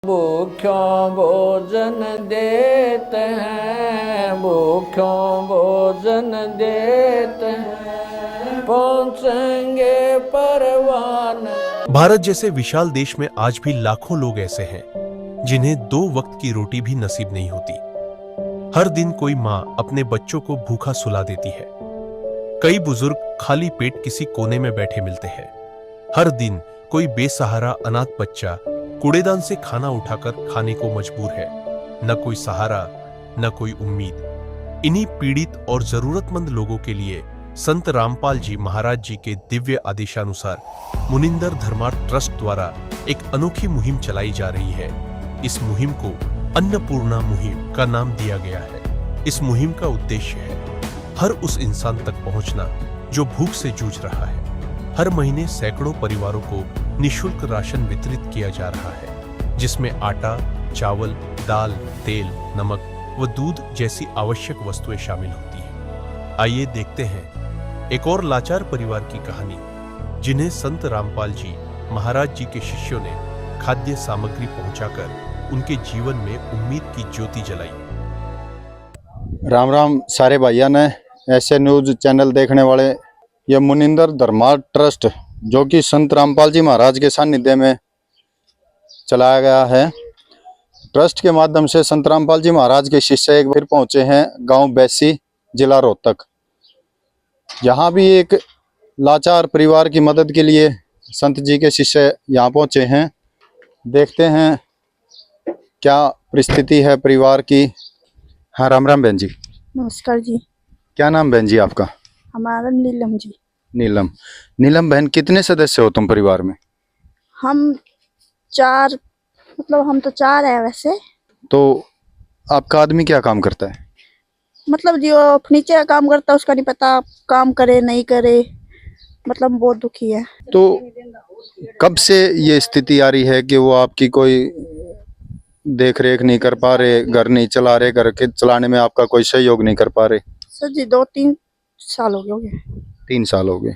भूख्यों भोजन देते हैं, भूख्यों भोजन देते हैं, पहुंचेंगे परवान। भारत जैसे विशाल देश में आज भी लाखों लोग ऐसे हैं जिन्हें 2 वक्त की रोटी भी नसीब नहीं होती। हर दिन कोई माँ अपने बच्चों को भूखा सुला देती है। कई बुजुर्ग खाली पेट किसी कोने में बैठे मिलते हैं। हर दिन कोई बेसहारा अनाथ बच्चा कूड़ेदान से खाना उठाकर खाने को मजबूर है। न कोई सहारा, न कोई उम्मीद। इन्हीं पीड़ित और जरूरतमंद लोगों के लिए संत रामपाल जी महाराज जी के दिव्य आदेशानुसार मुनिंदर धर्मार्थ ट्रस्ट द्वारा एक अनोखी मुहिम चलाई जा रही है। इस मुहिम को अन्नपूर्णा मुहिम का नाम दिया गया है। इस मुहिम का उद्देश्य है हर उस इंसान तक पहुंचना जो भूख से जूझ रहा है। हर महीने सैकड़ों परिवारों को निःशुल्क राशन वितरित किया जा रहा है, जिसमें आटा, चावल, दाल, तेल, नमक व दूध जैसी आवश्यक वस्तुएं शामिल होती हैं। आइए देखते हैं एक और लाचार परिवार की कहानी, जिन्हें संत रामपाल जी महाराज जी के शिष्यों ने खाद्य सामग्री पहुंचाकर उनके जीवन में उम्मीद की ज्योति जलाई। राम राम सारे भाइयों ने, ऐसे न्यूज चैनल देखने वाले। यह मुनिंदर धर्मार्थ ट्रस्ट जो कि संत रामपाल जी महाराज के सानिध्य में चलाया गया है। ट्रस्ट के माध्यम से संत रामपाल जी महाराज के शिष्य एक फिर पहुंचे हैं गांव बैसी, जिला रोहतक। यहाँ भी एक लाचार परिवार की मदद के लिए संत जी के शिष्य यहाँ पहुंचे हैं। देखते हैं क्या परिस्थिति है परिवार की। हाँ, राम राम बहन जी। नमस्कार जी। क्या नाम बहन जी आपका? हमारा नीलम जी। नीलम। नीलम बहन, कितने सदस्य हो तुम परिवार में? हम 4, मतलब हम तो 4 है वैसे। तो आपका आदमी क्या काम करता है? मतलब जो फर्नीचर का काम करता है उसका नहीं पता, काम करे नहीं करे, मतलब बहुत दुखी है। तो कब से ये स्थिति आ रही है कि वो आपकी कोई देख रेख नहीं कर पा रहे, घर नहीं चला रहे, घर के चलाने में आपका कोई सहयोग नहीं कर पा रहे? सर जी 2-3 साल हो गए। 3 साल हो गए।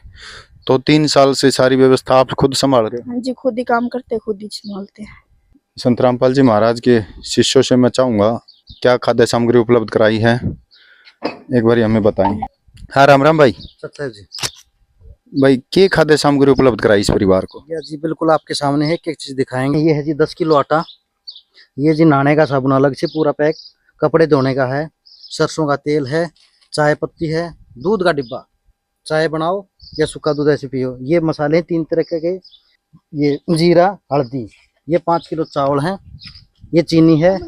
तो 3 साल से सारी व्यवस्था आप खुद संभाल रहे हो? हाँ जी, खुद ही काम करते, खुद ही संभालते हैं। संत रामपाल जी महाराज के शिष्यों से मैं चाहूंगा क्या खाद्य सामग्री उपलब्ध कराई है, एक बार हमें बताएं। हाँ, राम राम भाई। सत्य जी। भाई, क्या खाद्य सामग्री उपलब्ध कराई इस परिवार को? या जी बिल्कुल आपके सामने है, एक चीज दिखाएंगे। ये है जी 10 किलो आटा, ये जी नहाने का साबुन अलग से पूरा पैक, कपड़े धोने का है, सरसों का तेल है, चाय पत्ती है, दूध का डिब्बा, चाय बनाओ या सूखा दूध ऐसे पियो। ये मसाले 3 तरह के, ये जीरा, हल्दी, ये 5 किलो चावल हैं, ये चीनी है,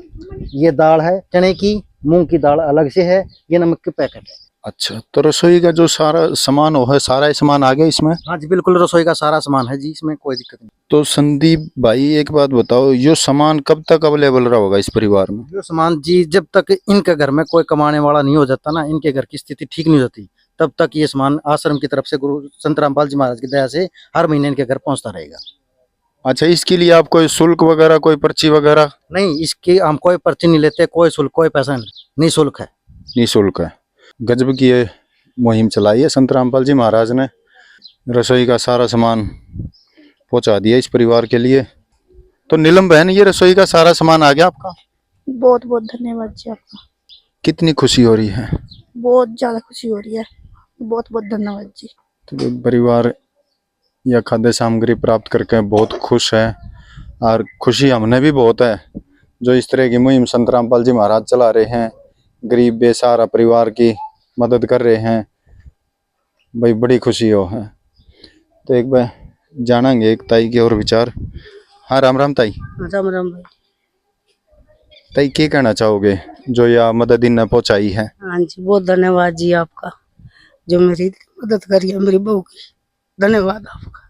ये दाल है चने की, मूंग की दाल अलग से है, ये नमक के पैकेट है। अच्छा, तो रसोई का जो सारा सामान हो है, सारा ही सामान आ गया इसमें? हाँ जी बिल्कुल, रसोई का सारा सामान है जी, इसमें कोई दिक्कत नहीं। तो संदीप भाई एक बात बताओ, ये सामान कब तक अवेलेबल रहा होगा इस परिवार में? ये सामान जी जब तक इनके घर में कोई कमाने वाला नहीं हो जाता ना, इनके घर की स्थिति ठीक नहीं होती, तब तक ये सामान आश्रम की तरफ से गुरु संत रामपाल जी महाराज की दया से हर महीने इनके घर पहुंचता रहेगा। अच्छा, इसके लिए आप कोई शुल्क वगैरह, कोई पर्ची वगैरह? नहीं, इसकी हम कोई पर्ची नहीं लेते, कोई शुल्क, कोई पैसा नहीं, निःशुल्क है। निःशुल्क है। गजब की ये मुहिम चलाई है संत रामपाल जी महाराज ने। रसोई का सारा सामान पहुंचा दिया इस परिवार के लिए। तो नीलम बहन, ये रसोई का सारा सामान आ गया आपका? बहुत बहुत धन्यवाद जी आपका। कितनी खुशी हो रही है? बहुत ज्यादा खुशी हो रही है, बहुत बहुत धन्यवाद जी। तो परिवार यह खाद्य सामग्री प्राप्त करके बहुत खुश है, और खुशी हमने भी बहुत है जो इस तरह की मुहिम संत रामपाल जी महाराज चला रहे हैं, गरीब बेसहारा परिवार की मदद कर रहे हैं। भाई, बड़ी खुशी हो है। तो एक बार जानेंगे एक ताई के और विचार। हाँ, राम राम ताई। राम राम भाई। ताई, क्या कहना चाहोगे जो यह मदद इन्हें पहुंचाई है? हाँ जी, बहुत धन्यवाद जी आपका, जो मेरी मदद करी है मेरी बहू की। धन्यवाद आपका।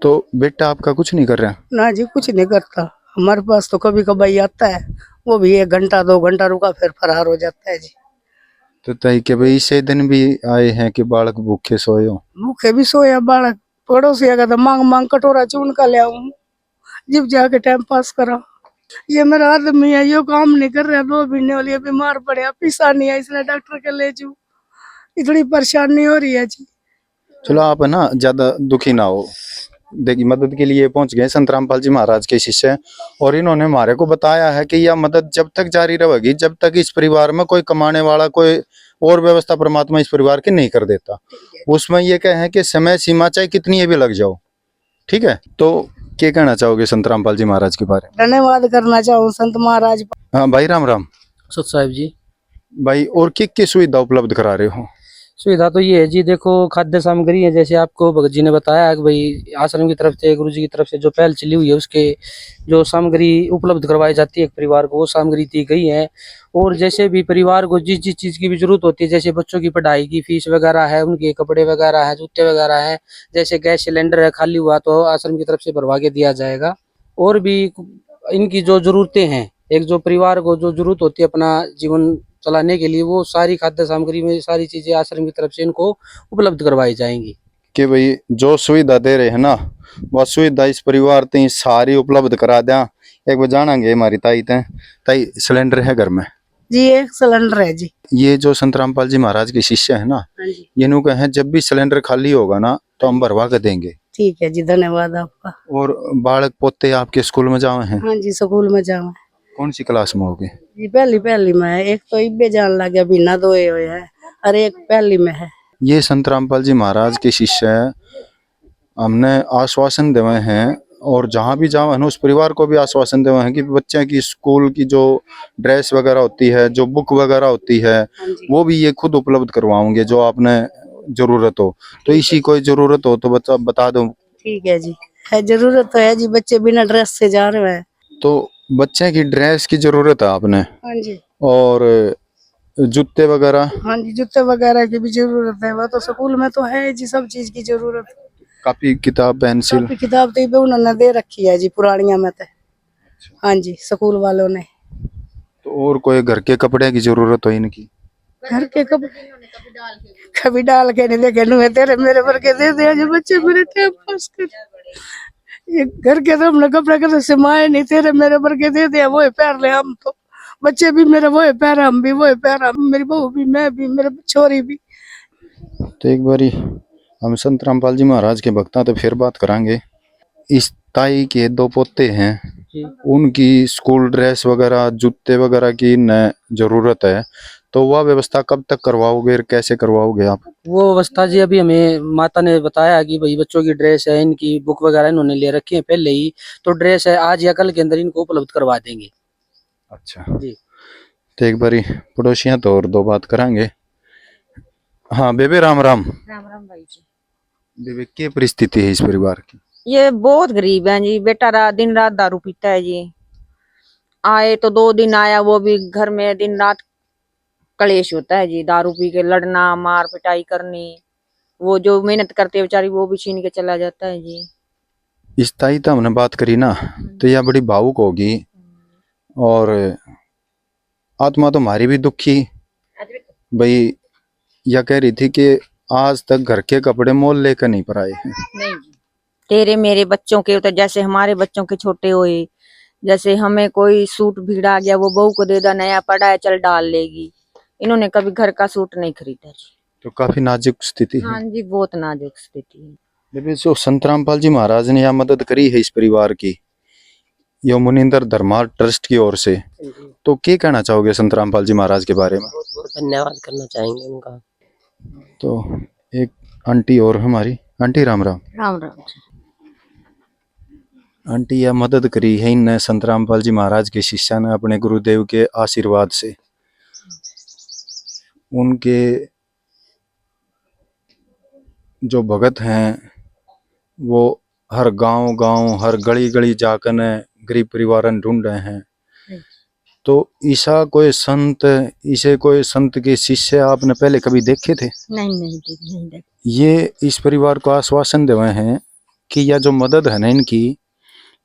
तो बेटा आपका कुछ नहीं कर रहा? ना जी, कुछ नहीं करता। हमारे पास तो कभी कभाई आता है, वो भी 1 घंटा 2 घंटा रुका फिर फरार हो जाता है जी। तो ताई के भाई इसे दिन भी आए हैं कि बालक भूखे सोए हो? भूखे भी सोया बालक, पड़ोसी का तो मांग मांग कटोरा चून का ले आऊं, जब जाके टाइम पास करा। ये मेरा आदमी है, यो काम नहीं कर रहा, 2 महीने वाली बीमार पड़े, पिसा नहीं है, इसने डॉक्टर के ले जू, इतनी परेशानी हो रही है जी। चलो आप है ना ज्यादा दुखी ना हो, देखिए मदद के लिए पहुंच गए संत रामपाल जी महाराज के शिष्य हैं, और इन्होंने हमारे को बताया है कि यह मदद जब तक जारी रहेगी जब तक इस परिवार में कोई कमाने वाला कोई और व्यवस्था परमात्मा इस परिवार की नहीं कर देता। उसमें ये कहें कि समय सीमा चाहे कितनी भी लग जाओ, ठीक है। तो क्या कहना चाहोगे संत रामपाल जी महाराज के बारे में? धन्यवाद करना चाहूँ संत महाराज। हाँ भाई, राम राम सत साहिब जी। भाई। और क्या सुविधा उपलब्ध करा रहे हो? सुविधा तो ये है जी, देखो खाद्य सामग्री है, जैसे आपको भगत जी ने बताया कि भाई आश्रम की तरफ से, गुरु जी की तरफ से जो पहल चली हुई है उसके जो सामग्री उपलब्ध करवाई जाती है एक परिवार को, वो सामग्री दी गई है। और जैसे भी परिवार को जिस जिस चीज़ की भी जरूरत होती है, जैसे बच्चों की पढ़ाई की फीस वगैरह है, उनके कपड़े वगैरह है, जूते वगैरह है, जैसे गैस सिलेंडर है खाली हुआ तो आश्रम की तरफ से भरवा के दिया जाएगा। और भी इनकी जो जरूरतें हैं, एक जो परिवार को जो जरूरत होती है अपना जीवन चलाने के लिए, वो सारी खाद्य सामग्री में सारी चीजें आश्रम की तरफ से इनको उपलब्ध करवाई जाएंगी। कि भाई जो सुविधा दे रहे हैं ना, वह सुविधा इस परिवार ते सारी उपलब्ध करा दें। एक बार जानेंगे हमारी ताई सिलेंडर है घर में जी, एक सिलेंडर है जी। ये जो संत रामपाल जी महाराज के शिष्य है ना, ये नु कहे जब भी सिलेंडर खाली होगा ना तो हम भरवा के देंगे। ठीक है जी, धन्यवाद आपका। और बालक पोते आपके स्कूल में जावे हैं? हाँ जी, स्कूल में जाऊँ। कौन सी क्लास में होगी? जी पहली में है, एक तो इब्बे जान लग गया, बिना दोए हुए है, और एक पहली में है। ये संत रामपाल जी महाराज के शिष्य है। हमने आश्वासन देवे हैं, और जहाँ भी जावे हैं उस परिवार को भी आश्वासन देवे हैं कि बच्चे की स्कूल की जो ड्रेस वगैरह होती है, जो बुक वगैरह होती है, वो भी ये खुद उपलब्ध करवाओगे जो आपने जरूरत हो। तो इसी कोई जरूरत हो तो बता दो। ठीक है जी, है जरूरत तो है जी, बच्चे बिना ड्रेस से जा रहे हैं। तो बच्चे की ड्रेस की जरूरत है आपने, हाँ जी। और जूते वगैरह? हाँ जी, जूते वगैरह की भी जरूरत है, वह तो स्कूल में तो है जी, सब चीज की जरूरत। कॉपी किताब पेंसिल? कॉपी किताब तो इब्बे उन्होंने दे रखी है जी, पुरानिया में तो। हाँ जी, स्कूल वालों ने। तो और कोई घर के कपड़े की जरूरत हो इनकी? घर के कभी डाल के नहीं देखे नुए तेरे मेरे भर के दे दे जो बच्चे मेरे टाइम पास कर। ये घर के तो हमने कपड़े कदे सिमाए नहीं, तेरे मेरे भर के दे दे, वो पहन ले हम तो, बच्चे भी मेरे वो पहन, हम भी वो पहन, मेरी बहू भी, मैं भी, मेरे छोरी भी। तो एक बारी हम संत रामपाल जी महाराज के भक्ता तो फिर बात करांगे। इस ताई के दो पोते हैं, उनकी स्कूल ड्रेस वगैरह जूते वगैरह की न जरूरत है, तो वह व्यवस्था कब तक करवाओगे और कैसे करवाओगे आप? वो व्यवस्था जी अभी हमें माता ने बताया कि भाई बच्चों की ड्रेस है, इनकी बुक वगैरह इन्होंने ले रखी है पहले ही, तो ड्रेस है आज या कल के अंदर इनको उपलब्ध करवा देंगे। अच्छा जी। तो एक बारी पड़ोसियां तो और दो बात करांगे। हाँ बेबे, राम राम। राम राम भाई जी। बेबे क्या परिस्थिति है इस परिवार की? ये बहुत गरीब है जी, बेटा दिन रात दारू पीता है जी। आए तो 2 दिन आया, वो भी घर में दिन रात कलेश होता है जी, दारू पी के लड़ना, मार पिटाई करनी, वो जो मेहनत करते है बेचारी वो भी छीन के चला जाता है जी। इस ताई तो हमने बात करी ना, तो यह बड़ी भावुक होगी, और आत्मा तो हमारी भी दुखी। भाई यह कह रही थी कि आज तक घर के कपड़े मोल लेकर नहीं पर आए हैं। नहीं जी, तेरे मेरे बच्चों के तो जैसे हमारे बच्चों के छोटे हुए, जैसे हमें कोई सूट भीड़ा गया वो बहू को दे दा, नया पड़ा है चल डाल लेगी, इन्होंने कभी घर का सूट नहीं खरीदा जी। तो काफी नाजुक स्थिति है। हाँ जी, बहुत नाजुक स्थिति है। लेकिन जो संत रामपाल जी महाराज ने यह मदद करी है इस परिवार की, यो मुनिंदर धर्मा ट्रस्ट की ओर से, तो क्या कहना चाहोगे संत रामपाल जी महाराज के बारे में? बहुत बहुत धन्यवाद करना चाहेंगे उनका। तो एक आंटी और हमारी आंटी, राम राम। राम राम। आंटी यह मदद करी है इन संत रामपाल जी महाराज के शिष्य ने अपने गुरुदेव के आशीर्वाद से। उनके जो भगत हैं वो हर गांव हर गली गली जाकर गरीब परिवार ढूंढ रहे हैं। तो ईसा कोई संत, इसे कोई संत के शिष्य आपने पहले कभी देखे थे? नहीं देखे। ये इस परिवार को आश्वासन दे रहे हैं कि यह जो मदद है ना इनकी,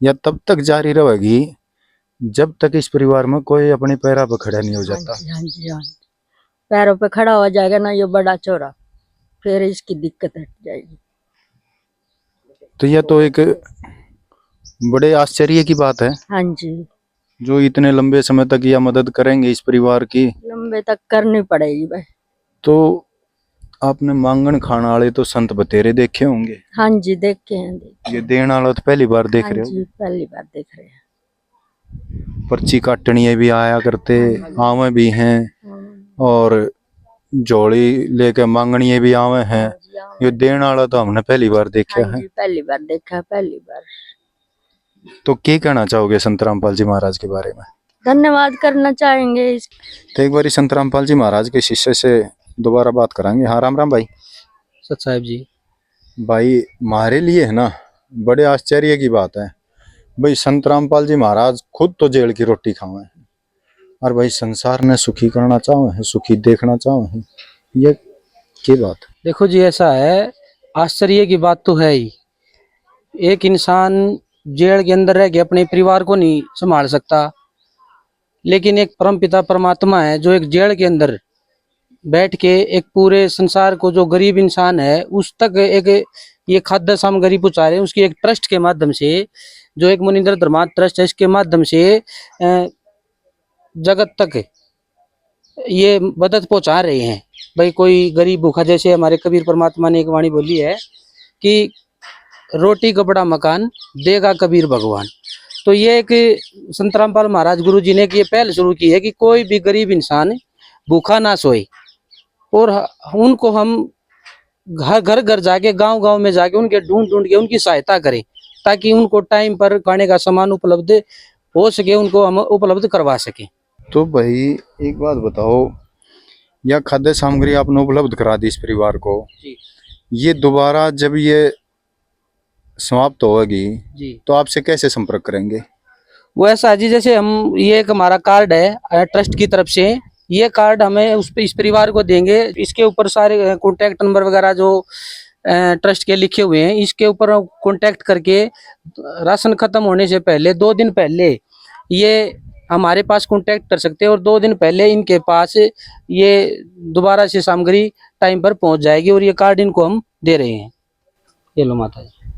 यह तब तक जारी रहेगी जब तक इस परिवार में कोई अपने पैरों पर खड़ा नहीं हो जाता। हाँ जी, पैरों पे खड़ा हो जाएगा ना ये बड़ा चोरा, फिर इसकी दिक्कत हट जाएगी। तो यह तो एक बड़े आश्चर्य की बात है। हाँ जी, जो इतने लंबे समय तक यह मदद करेंगे इस परिवार की, लंबे तक करनी पड़ेगी भाई। तो आपने मांगन खाने वाले तो संत बतेरे देखे होंगे। हाँ जी देखे हैं ये देने वाला तो पहली बार देख हाँ रहे हो। जी पहली बार देख रहे हैं। पर्ची काटनी भी आया करते, आवे भी हैं, और झोली लेके मांगनी भी आवे हैं। ये देने वाला तो हमने पहली बार देखा हाँ है। जी पहली बार देखा, पहली बार। तो क्या कहना चाहोगे संत रामपाल जी महाराज के बारे में? धन्यवाद करना चाहेंगे। तो एक बार संत रामपाल जी महाराज के शिष्य से दोबारा बात कराएंगे। हाँ राम राम भाई। सत साहिब जी। भाई हमारे लिए है ना बड़े आश्चर्य की बात है भाई, संत रामपाल जी महाराज खुद तो जेल की रोटी खावे हैं और भाई संसार ने सुखी करना चाहे हैं, सुखी देखना चाहे हैं। ये क्या बात? देखो जी ऐसा है, आश्चर्य की बात तो है ही। एक इंसान जेल के अंदर रह के अपने परिवार को नहीं संभाल सकता, लेकिन एक परमपिता परमात्मा है जो एक जेल के अंदर बैठ के एक पूरे संसार को, जो गरीब इंसान है उस तक एक ये खाद्य सामग्री पहुंचा रहे हैं। उसकी एक ट्रस्ट के माध्यम से, जो एक मुनिंदर धर्मार्थ ट्रस्ट है, इसके माध्यम से जगत तक ये मदद पहुंचा रहे हैं। भाई कोई गरीब भूखा, जैसे हमारे कबीर परमात्मा ने एक वाणी बोली है कि रोटी कपड़ा मकान देगा कबीर भगवान। तो ये एक संत रामपाल महाराज गुरु जी ने ये पहल शुरू की है कि कोई भी गरीब इंसान भूखा ना सोए, और उनको हम घर घर जाके, गांव गांव में जाके उनके ढूंढ के उनकी सहायता करें, ताकि उनको टाइम पर खाने का सामान उपलब्ध हो सके, उनको हम उपलब्ध करवा सकें। तो भाई एक बात बताओ, यह खाद्य सामग्री आपने उपलब्ध करा दी इस परिवार को जी। ये दोबारा जब ये समाप्त होगी जी, तो आपसे कैसे संपर्क करेंगे? वो ऐसा जी, जैसे हम, ये एक हमारा कार्ड है ट्रस्ट की तरफ से, ये कार्ड हमें इस परिवार को देंगे। इसके ऊपर सारे कॉन्टैक्ट नंबर वगैरह जो ट्रस्ट के लिखे हुए हैं, इसके ऊपर कॉन्टैक्ट करके राशन खत्म होने से पहले 2 दिन पहले ये हमारे पास कॉन्टैक्ट कर सकते हैं, और 2 दिन पहले इनके पास ये दोबारा से सामग्री टाइम पर पहुंच जाएगी, और ये कार्ड इनको हम दे रहे हैं। ये लो माता जी।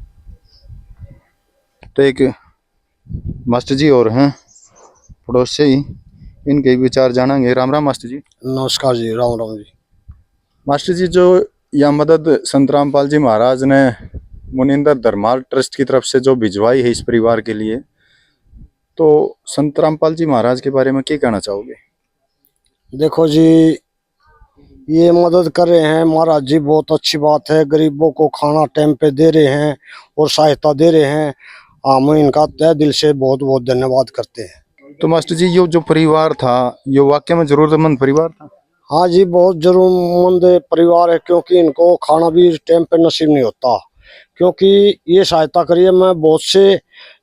तो एक मास्टर जी और हैं पड़ोस से ही, इनके विचार जानेंगे। राम राम मास्टर जी। नमस्कार जी, राम राम जी। मास्टर जी, जो यह मदद संत रामपाल जी महाराज ने मुनिंदर धर्मार्थ ट्रस्ट की तरफ से जो भिजवाई है इस परिवार के लिए, तो संत रामपाल जी महाराज के बारे में क्या कहना चाहोगे? देखो जी, ये मदद कर रहे हैं महाराज जी, बहुत अच्छी बात है। गरीबों को खाना टाइम पे दे रहे हैं और सहायता दे रहे हैं। हम इनका तहे दिल से बहुत बहुत धन्यवाद करते हैं। तो मास्टर जी, ये जो परिवार था, ये वाकई में जरूरतमंद परिवार था? हाँ जी, बहुत जरूरतमंद परिवार है, क्योंकि इनको खाना भी टाइम पे नसीब नहीं होता। क्योंकि ये सहायता करिए, मैं बहुत से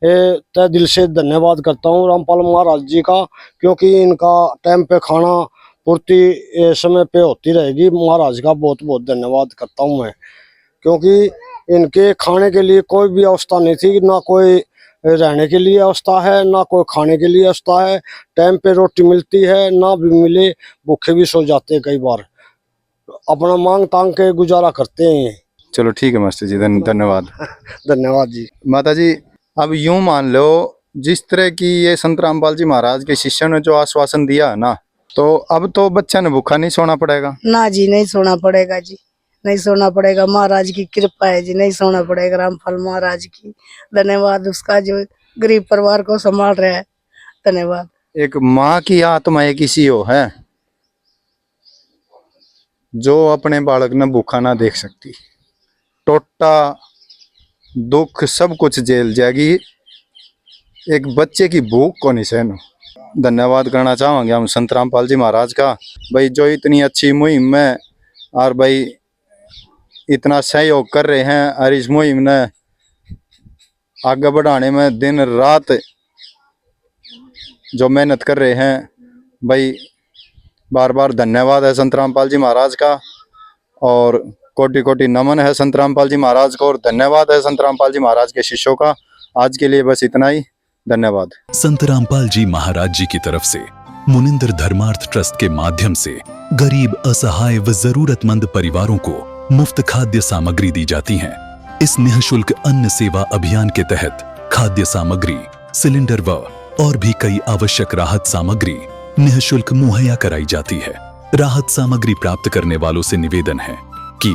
तहे दिल से धन्यवाद करता हूँ रामपाल महाराज जी का, क्योंकि इनका टाइम पे खाना पूर्ति समय पे होती रहेगी। महाराज का बहुत बहुत धन्यवाद करता हूँ मैं, क्योंकि इनके खाने के लिए कोई भी व्यवस्था नहीं थी, ना कोई रहने के लिए व्यवस्था है, ना कोई खाने के लिए व्यवस्था है। टाइम पे रोटी मिलती है, ना भी मिले भूखे भी सो जाते हैं, कई बार अपना मांग तांग के गुजारा करते हैं। चलो ठीक है मास्टर जी, धन्यवाद। धन्यवाद जी। माता जी, अब यूं मान लो, जिस तरह की ये संत रामपाल जी महाराज के शिष्यों ने जो आश्वासन दिया है ना, तो अब तो बच्चा ने भूखा नहीं सोना पड़ेगा ना जी, नहीं सोना पड़ेगा जी, नहीं सोना पड़ेगा। महाराज की कृपा है जी, नहीं सोना पड़ेगा। रामपाल महाराज की धन्यवाद, उसका जो गरीब परिवार को संभाल रहा है, धन्यवाद। एक माँ की आत्मा एक इसी हो है जो अपने बालक ने भूखा ना देख सकती, टोटा दुख सब कुछ झेल जाएगी, एक बच्चे की भूख को नहीं सहन। धन्यवाद करना चाहेंगे हम संत रामपाल जी महाराज का, भाई जो इतनी अच्छी मुहिम में और भाई इतना सहयोग कर रहे हैं, और इस मुहिम ने आगे बढ़ाने में दिन रात जो मेहनत कर रहे हैं, भाई बार बार धन्यवाद है संत रामपाल जी महाराज का, और कोटि कोटि नमन है संत रामपाल जी महाराज को, और धन्यवाद है संत रामपाल जी महाराज के शिष्यों का। आज के लिए बस इतना ही, धन्यवाद। संत रामपाल जी महाराज जी की तरफ से मुनिंदर धर्मार्थ ट्रस्ट के माध्यम से गरीब, असहाय व जरूरतमंद परिवारों को मुफ्त खाद्य सामग्री दी जाती है। इस निःशुल्क अन्न सेवा अभियान के तहत खाद्य सामग्री, सिलेंडर व और भी कई आवश्यक राहत सामग्री निःशुल्क मुहैया कराई जाती है। राहत सामग्री प्राप्त करने वालों से निवेदन है कि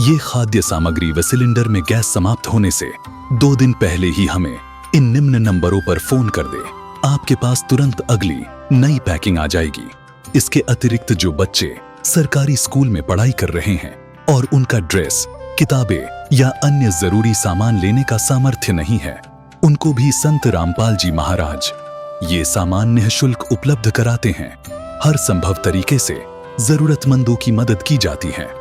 ये खाद्य सामग्री व सिलेंडर में गैस समाप्त होने से 2 दिन पहले ही हमें इन निम्न नंबरों पर फोन कर दे। आपके पास तुरंत अगली नई पैकिंग आ जाएगी। इसके अतिरिक्त जो बच्चे सरकारी स्कूल में पढ़ाई कर रहे हैं और उनका ड्रेस, किताबें या अन्य जरूरी सामान लेने का सामर्थ्य नहीं है, उनको भी संत रामपाल जी महाराज ये सामान निःशुल्क उपलब्ध कराते हैं। हर संभव तरीके से जरूरतमंदों की मदद की जाती है।